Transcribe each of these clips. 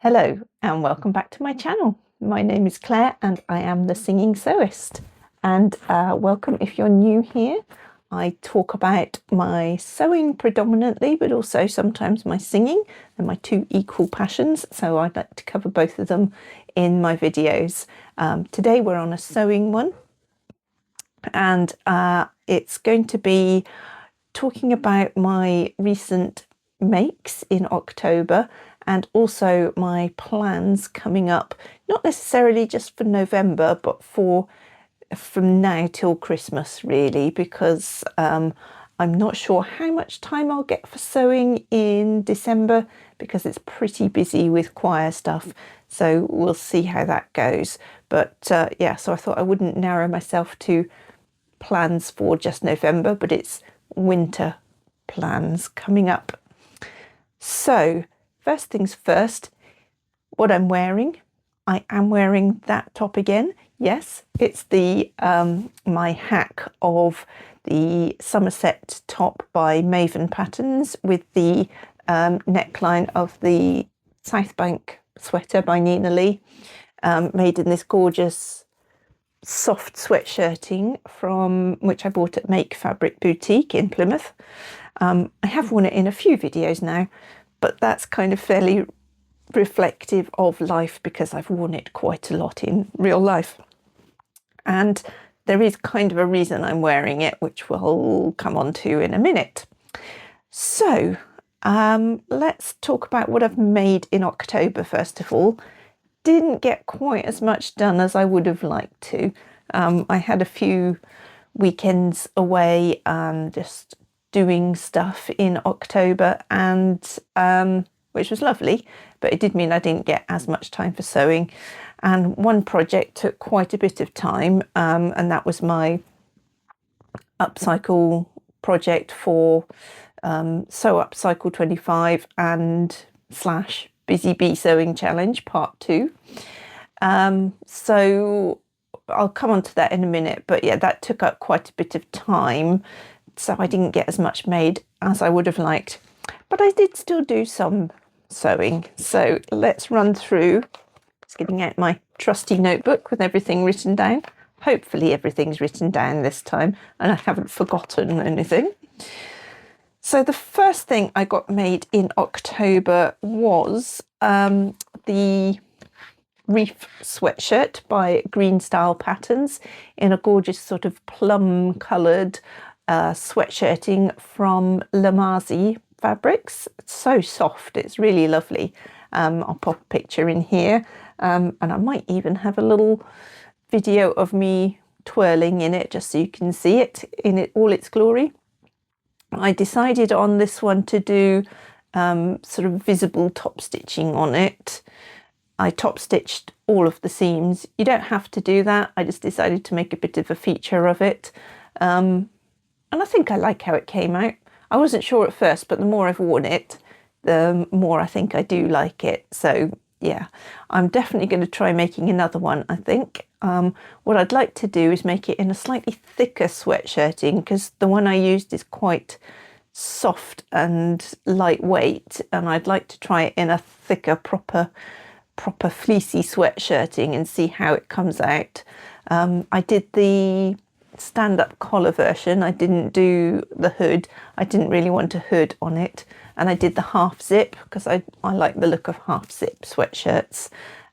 Hello and welcome back to my channel. My name is Claire and I am the Singing Sewist. And welcome if you're new here. I talk about my sewing predominantly, but also sometimes my singing. They're my two equal passions, so I'd like to cover both of them in my videos. Today we're on a sewing one, and it's going to be talking about my recent makes in October and also my plans coming up, not necessarily just for November, but from now till Christmas really, because I'm not sure how much time I'll get for sewing in December because it's pretty busy with choir stuff, so we'll see how that goes. But yeah, so I thought I wouldn't narrow myself to plans for just November, but it's winter plans coming up. So first things first, what I'm wearing. I am wearing that top again. Yes, it's the my hack of the Somerset top by Maven Patterns with the neckline of the Southbank Sweater by Nina Lee, made in this gorgeous soft sweatshirting from which I bought at Make Fabric Boutique in Plymouth. I have worn it in a few videos now, but that's kind of fairly reflective of life because I've worn it quite a lot in real life. And there is kind of a reason I'm wearing it, which we'll come on to in a minute. So let's talk about what I've made in October first of all. Didn't get quite as much done as I would have liked to. I had a few weekends away just doing stuff in October, and which was lovely, but it did mean I didn't get as much time for sewing. And one project took quite a bit of time, and that was my upcycle project for Sew Upcycle 25 and / Busy Bee Sewing Challenge Part 2. So I'll come on to that in a minute, but yeah, that took up quite a bit of time, so I didn't get as much made as I would have liked, but I did still do some sewing. So let's run through. Just getting out my trusty notebook with everything written down. Hopefully everything's written down this time and I haven't forgotten anything. So the first thing I got made in October was the Reef Sweatshirt by Greenstlye Patterns in a gorgeous sort of plum coloured sweatshirting from Lamazi Fabrics. It's so soft, it's really lovely. I'll pop a picture in here, and I might even have a little video of me twirling in it just so you can see it in all its glory. I decided on this one to do sort of visible top stitching on it. I top stitched all of the seams. You don't have to do that. I just decided to make a bit of a feature of it. And I think I like how it came out. I wasn't sure at first, but the more I've worn it, the more I think I do like it. So yeah, I'm definitely going to try making another one, I think. What I'd like to do is make it in a slightly thicker sweatshirting, because the one I used is quite soft and lightweight, and I'd like to try it in a thicker, proper fleecy sweatshirting and see how it comes out. I did the stand-up collar version. I didn't do the hood. I didn't really want a hood on it, and I did the half zip because I like the look of half zip sweatshirts.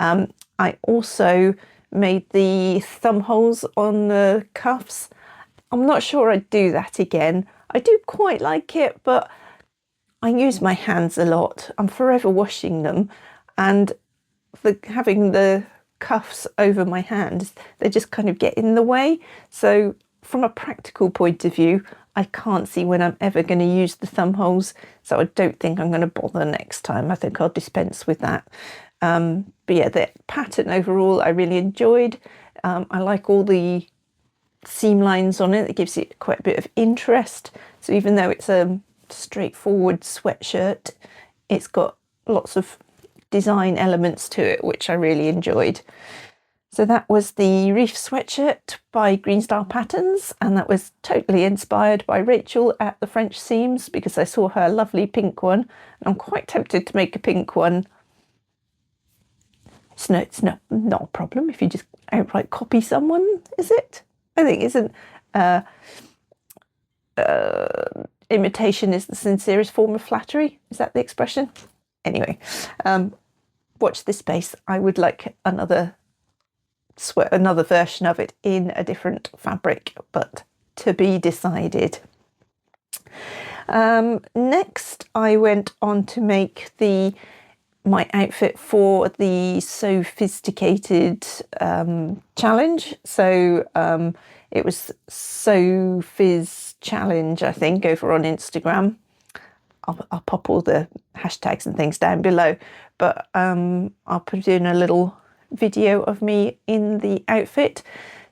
I also made the thumb holes on the cuffs. I'm not sure I'd do that again. I do quite like it, but I use my hands a lot. I'm forever washing them, and having the cuffs over my hands, they just kind of get in the way. So from a practical point of view, I can't see when I'm ever going to use the thumb holes, so I don't think I'm going to bother next time. I think I'll dispense with that. But yeah, the pattern overall I really enjoyed. I like all the seam lines on it. It gives it quite a bit of interest. So even though it's a straightforward sweatshirt, it's got lots of design elements to it, which I really enjoyed. So that was the Reef Sweatshirt by Greenstlye Patterns, and that was totally inspired by Rachael at the French Seams because I saw her lovely pink one, and I'm quite tempted to make a pink one it's not a problem if you just outright copy someone, is it? I think isn't imitation is the sincerest form of flattery. Is that the expression? Anyway, watch this space. I would like another version of it in a different fabric, but to be decided. Next, I went on to make my outfit for the Sophisticated challenge. So it was Sophiz challenge, I think, over on Instagram. I'll pop all the hashtags and things down below, but I'll put in a little video of me in the outfit.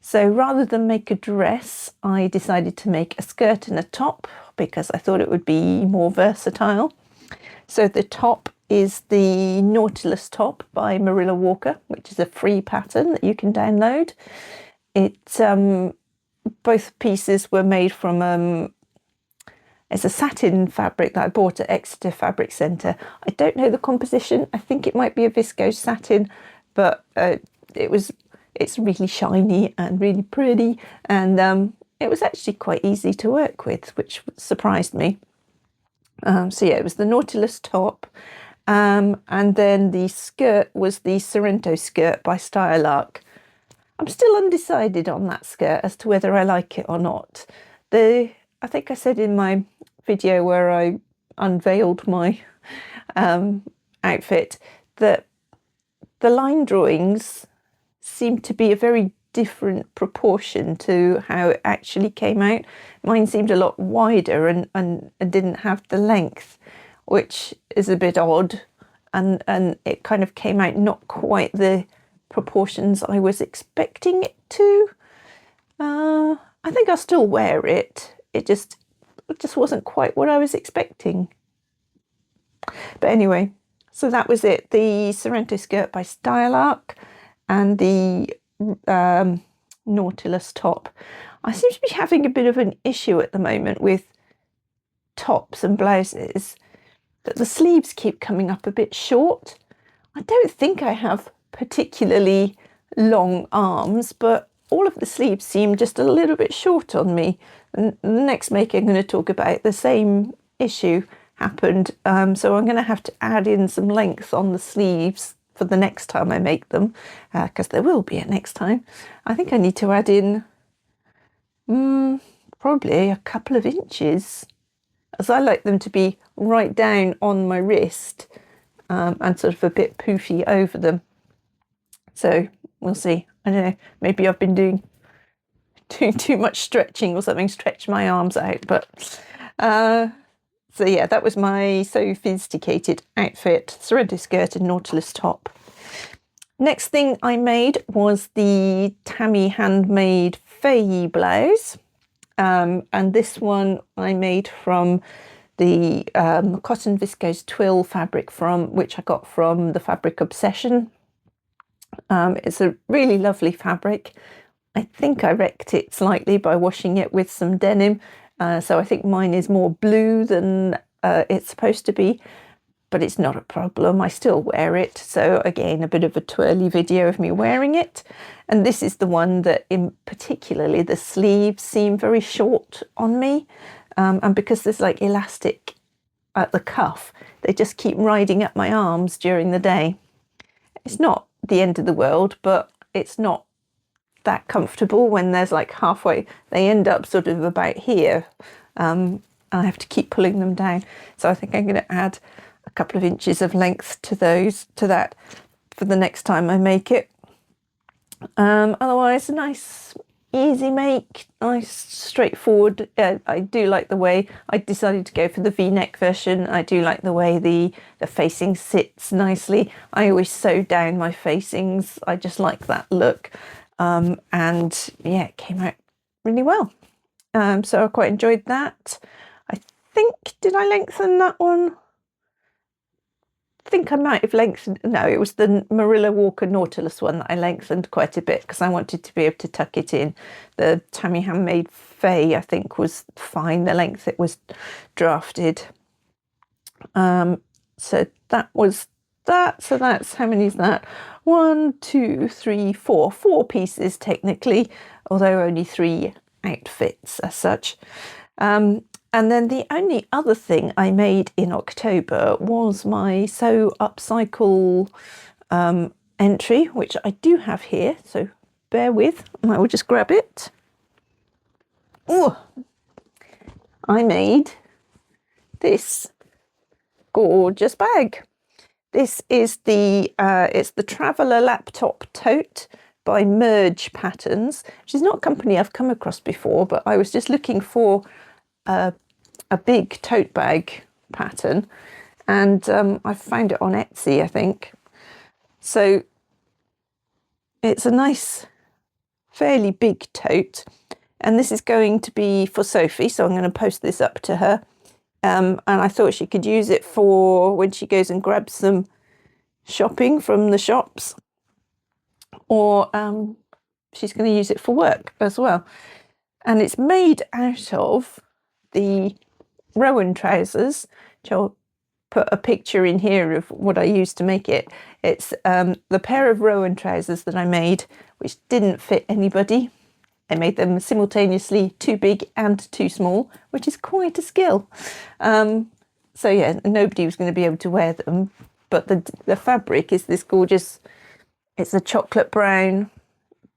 So rather than make a dress, I decided to make a skirt and a top because I thought it would be more versatile. So the top is the Nautilus top by Marilla Walker, which is a free pattern that you can download. Both pieces were made from it's a satin fabric that I bought at Exeter Fabric Centre. I don't know the composition. I think it might be a viscose satin, but it's really shiny and really pretty, and it was actually quite easy to work with, which surprised me. So yeah, it was the Nautilus top, and then the skirt was the Sorrento Skirt by Stylark. I'm still undecided on that skirt as to whether I like it or not. I think I said in my video where I unveiled my outfit that the line drawings seem to be a very different proportion to how it actually came out. Mine seemed a lot wider and didn't have the length, which is a bit odd, and it kind of came out not quite the proportions I was expecting it to. I think I'll still wear it. It just wasn't quite what I was expecting. But anyway, so that was it. The Sorrento Skirt by Stylark and the Nautilus top. I seem to be having a bit of an issue at the moment with tops and blouses, that the sleeves keep coming up a bit short. I don't think I have particularly long arms, but all of the sleeves seem just a little bit short on me. And the next make I'm going to talk about, the same issue happened. So I'm going to have to add in some length on the sleeves for the next time I make them, because there will be a next time. I think I need to add in probably a couple of inches, as I like them to be right down on my wrist and sort of a bit poofy over them. So we'll see. I don't know, maybe I've been doing too much stretching or something, stretch my arms out. But so yeah, that was my Sophisticated outfit, Sorrento skirt and Nautilus top. Next thing I made was the Tammy Handmade Faye blouse. And this one I made from the cotton viscose twill fabric, which I got from the Fabric Obsession. It's a really lovely fabric. I think I wrecked it slightly by washing it with some denim. So I think mine is more blue than it's supposed to be, but it's not a problem. I still wear it. So again, a bit of a twirly video of me wearing it. And this is the one that particularly the sleeves seem very short on me. And because there's like elastic at the cuff, they just keep riding up my arms during the day. It's not the end of the world, but it's not that comfortable when there's like halfway. They end up sort of about here. I have to keep pulling them down. So I think I'm going to add a couple of inches of length to that for the next time I make it. Otherwise, a nice easy make, nice straightforward. I do like the way I decided to go for the V-neck version. I do like the way the facing sits nicely. I always sew down my facings. I just like that look. And yeah, it came out really well. So I quite enjoyed that. I think, did I lengthen that one? I think I might have lengthened. No, it was the Marilla Walker Nautilus one that I lengthened quite a bit because I wanted to be able to tuck it in. The Tammy Handmade Faye, I think, was fine, the length it was drafted. So that was that. So that's, how many is that? 1, 2, 3, 4. 4 pieces technically, although only 3 outfits as such. And then the only other thing I made in October was my Sew Upcycle entry, which I do have here, so bear with, and I will just grab it. Oh, I made this gorgeous bag. This is the it's the Traveller Laptop Tote by Maven Patterns, which is not a company I've come across before, but I was just looking for a big tote bag pattern, and I found it on Etsy, I think. So it's a nice, fairly big tote, and this is going to be for Sophie, so I'm going to post this up to her. And I thought she could use it for when she goes and grabs some shopping from the shops, or she's going to use it for work as well. And it's made out of the Rowan trousers, which I'll put a picture in here of what I used to make it. It's the pair of Rowan trousers that I made, which didn't fit anybody. I made them simultaneously too big and too small, which is quite a skill. So yeah, nobody was going to be able to wear them. But the fabric is this gorgeous, it's a chocolate brown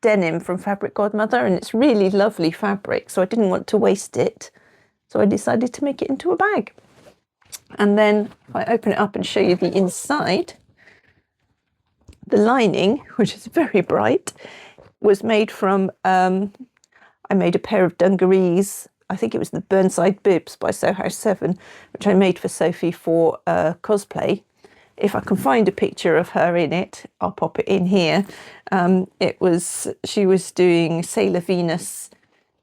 denim from Fabric Godmother, and it's really lovely fabric, so I didn't want to waste it. So I decided to make it into a bag. And then if I open it up and show you the inside, the lining, which is very bright, was made from, I made a pair of dungarees. I think it was the Burnside Bibs by Sew House 7, which I made for Sophie for cosplay. If I can find a picture of her in it, I'll pop it in here. She was doing Sailor Venus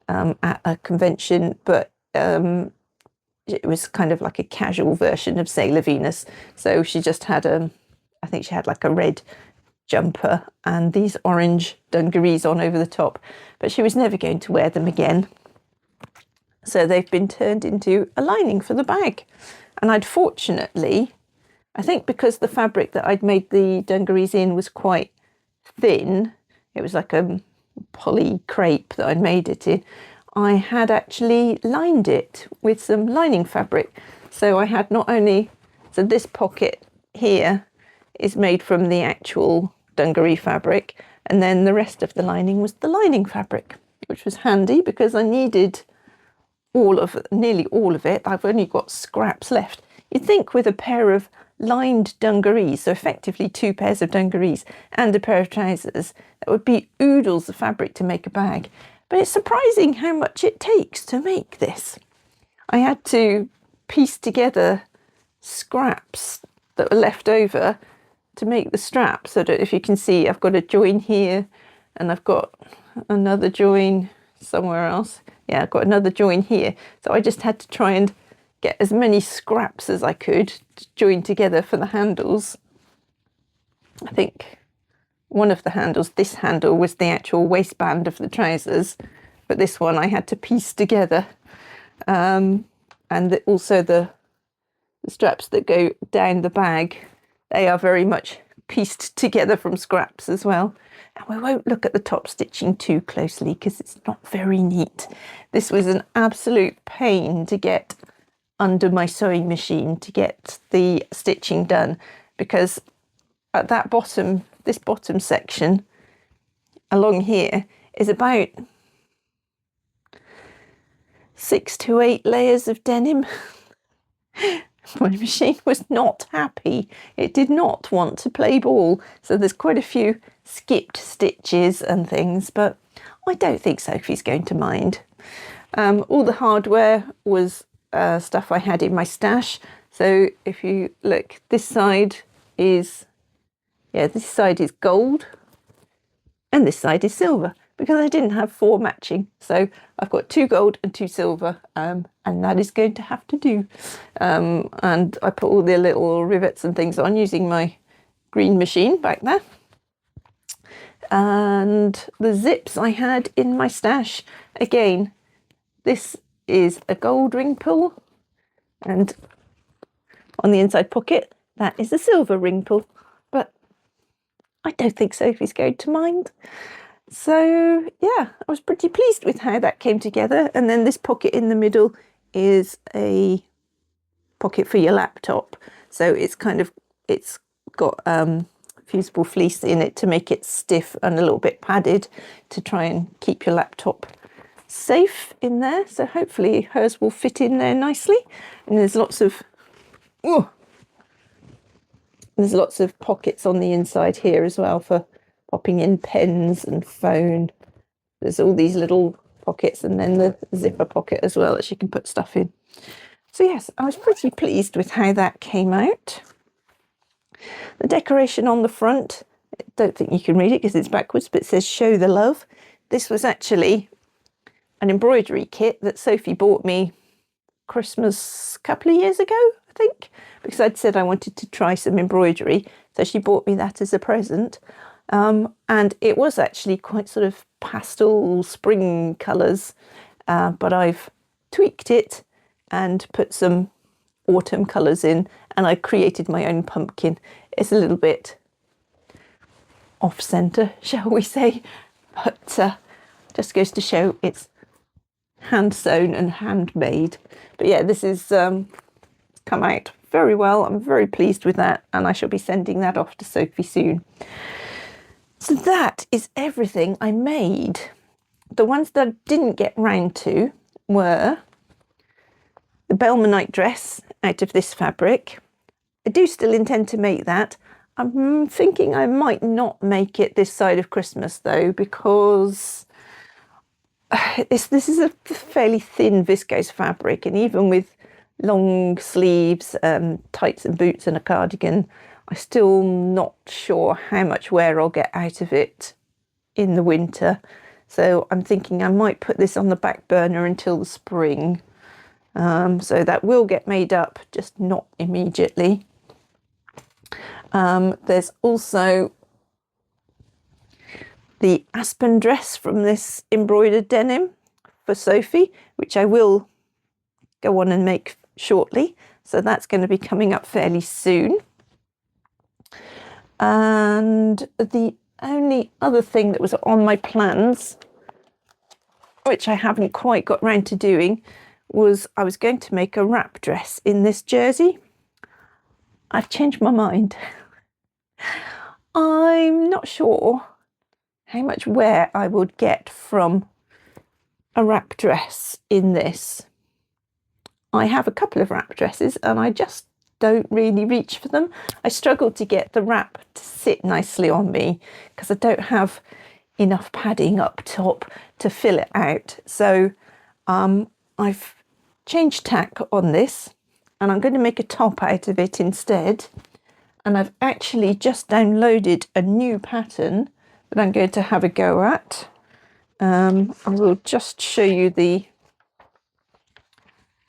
at a convention, but it was kind of like a casual version of Sailor Venus. So she just had I think she had like a red jumper and these orange dungarees on over the top, but she was never going to wear them again. So they've been turned into a lining for the bag. And I'd fortunately, I think because the fabric that I'd made the dungarees in was quite thin, it was like a poly crepe that I'd made it in, I had actually lined it with some lining fabric. So I had not only, so this pocket here is made from the actual dungaree fabric, and then the rest of the lining was the lining fabric, which was handy because I needed nearly all of it. I've only got scraps left. You'd think with a pair of lined dungarees, so effectively 2 pairs of dungarees and a pair of trousers, that would be oodles of fabric to make a bag. But it's surprising how much it takes to make this. I had to piece together scraps that were left over to make the strap, so that if you can see, I've got a join here and I've got another join somewhere else. Yeah, I've got another join here. So I just had to try and get as many scraps as I could to join together for the handles. I think one of the handles, this handle, was the actual waistband of the trousers, but this one I had to piece together. And also the straps that go down the bag, they are very much pieced together from scraps as well. And we won't look at the top stitching too closely because it's not very neat. This was an absolute pain to get under my sewing machine to get the stitching done, because at that bottom, this bottom section along here is about 6 to 8 layers of denim. My machine was not happy. It did not want to play ball. So there's quite a few skipped stitches and things, but I don't think Sophie's going to mind. All the hardware was stuff I had in my stash. So if you look, this side is gold and this side is silver, because I didn't have 4 matching. So I've got 2 gold and 2 silver, and that is going to have to do. And I put all the little rivets and things on using my green machine back there. And the zips I had in my stash, again, this is a gold ring pull, and on the inside pocket that is a silver wrinkle, but I don't think Sophie's going to mind. So yeah, I was pretty pleased with how that came together. And then this pocket in the middle is a pocket for your laptop. So it's got fusible fleece in it to make it stiff and a little bit padded to try and keep your laptop safe in there. So hopefully hers will fit in there nicely. And there's lots of pockets on the inside here as well for popping in pens and phone. There's all these little pockets and then the zipper pocket as well that you can put stuff in. So yes, I was pretty pleased with how that came out. The decoration on the front, I don't think you can read it because it's backwards, but it says show the love. This was actually an embroidery kit that Sophie bought me Christmas a couple of years ago, I think, because I'd said I wanted to try some embroidery. So she bought me that as a present. And it was actually quite sort of pastel spring colours, but I've tweaked it and put some autumn colours in, and I created my own pumpkin. It's a little bit off-centre, shall we say, but just goes to show it's hand sewn and handmade. But yeah, this is come out very well. I'm very pleased with that, and I shall be sending that off to Sophie soon. So that is everything I made. The ones that I didn't get round to were the Belmanite dress out of this fabric. I do still intend to make that. I'm thinking I might not make it this side of Christmas though, because this is a fairly thin viscose fabric, and even with long sleeves, tights and boots and a cardigan, I'm still not sure how much wear I'll get out of it in the winter. So I'm thinking I might put this on the back burner until the spring. So that will get made up, just not immediately. There's also the aspen dress from this embroidered denim for Sophie, which I will go on and make shortly. So that's going to be coming up fairly soon. And the only other thing that was on my plans, which I haven't quite got round to doing, was I was going to make a wrap dress in this jersey. I've changed my mind. I'm not sure how much wear I would get from a wrap dress in this. I have a couple of wrap dresses and I just don't really reach for them. I struggle to get the wrap to sit nicely on me because I don't have enough padding up top to fill it out. So I've changed tack on this and I'm going to make a top out of it instead. And I've actually just downloaded a new pattern that I'm going to have a go at. I will just show you the...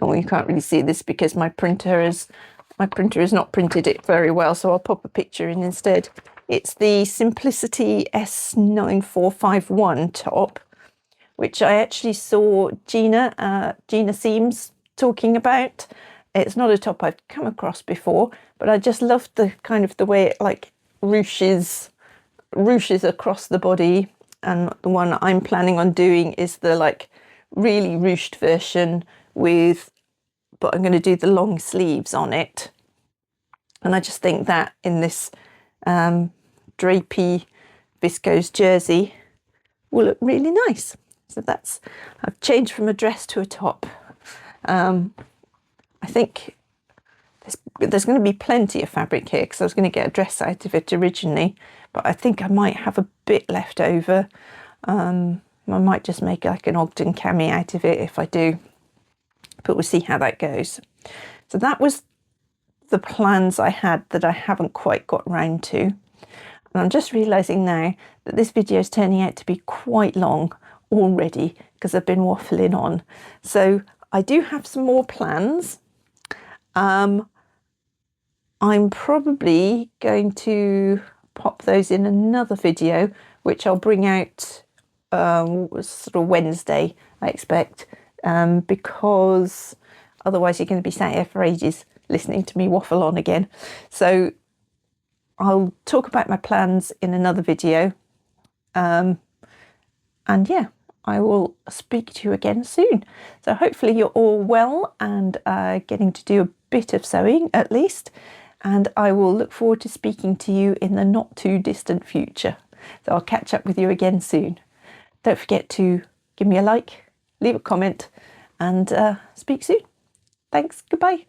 Oh, you can't really see this because my printer has not printed it very well, so I'll pop a picture in instead. It's the Simplicity S9451 top, which I actually saw Gina Seams talking about. It's not a top I've come across before, but I just loved the kind of the way it like ruches across the body. And the one I'm planning on doing is the like really ruched version but I'm going to do the long sleeves on it. And I just think that in this drapey viscose jersey will look really nice. So I've changed from a dress to a top. I think there's going to be plenty of fabric here because I was going to get a dress out of it originally, but I think I might have a bit left over. I might just make like an Ogden cami out of it if I do, but we'll see how that goes. So that was the plans I had that I haven't quite got round to. And I'm just realising now that this video is turning out to be quite long already because I've been waffling on. So I do have some more plans. I'm probably going to pop those in another video, which I'll bring out sort of Wednesday, I expect, because otherwise you're going to be sat here for ages listening to me waffle on again. So I'll talk about my plans in another video. And yeah, I will speak to you again soon. So hopefully you're all well and getting to do a bit of sewing at least. And I will look forward to speaking to you in the not too distant future. So I'll catch up with you again soon. Don't forget to give me a like, leave a comment, and speak soon. Thanks, goodbye.